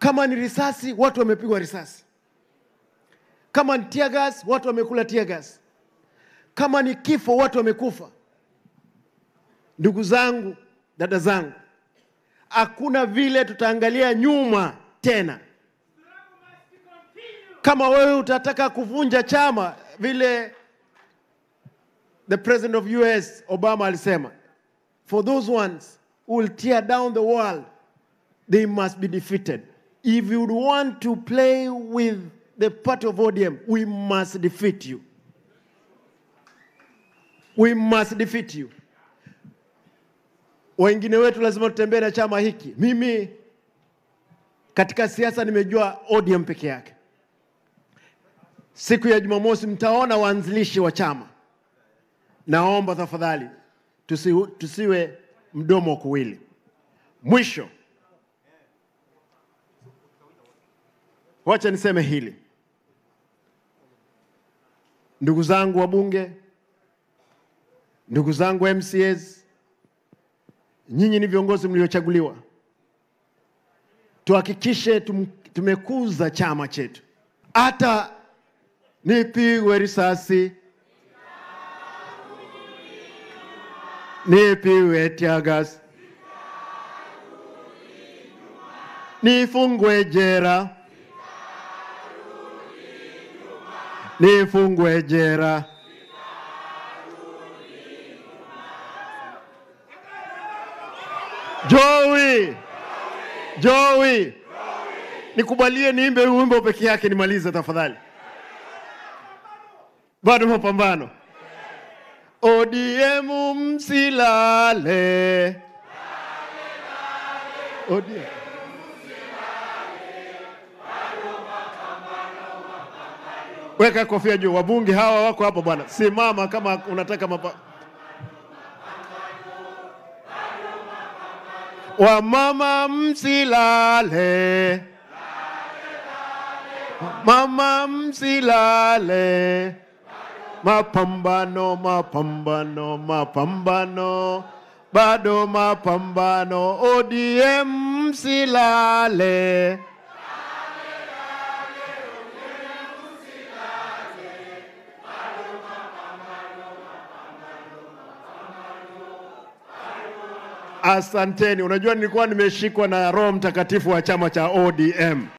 Kama ni risasi, watu wamepigwa risasi. Kama ni tear gas, watu wamekula tear gas. Kama ni kifo, watu wamekufa. Ndugu zangu, dada zangu, hakuna vile tutaangalia nyuma tena. Kama wewe utataka kuvunja chama vile the president of US Obama alisema, for those ones who will tear down the world, they must be defeated. If you want to play with the party of ODM, we must defeat you. We must defeat you. Wengine wetu lazima tutembee na chama hiki. Mimi katika siasa nimejua ODM peke yake. Siku ya Jumamosi mtaona waanzilishi wa chama. Naomba tafadhali tusiwe mdomo kuwili. Mwisho, wacha niseme hili. Ndugu zangu wabunge, ndugu zangu MCAs, nyinyi ni viongozi mliochaguliwa. Tuhakikishe tumekuza chama chetu. Hata nipigwe risasi, nipigwe tear gas, nifungwe jela, nifungwe jela, Joey, nikubalie niimbe wimbo peke yake nimalize tafadhali. Bado mapambano. ODM msilale. ODM. Weka kofia juu, wabunge hawa wako hapo bwana. Simama kama unataka Wamama msilale. Mama msilale. Mapambano, mapambano, mapambano. Bado mapambano. ODM msilale. Asanteni. Unajua nilikuwa nimeshikwa na Roho Mtakatifu wa chama cha ODM.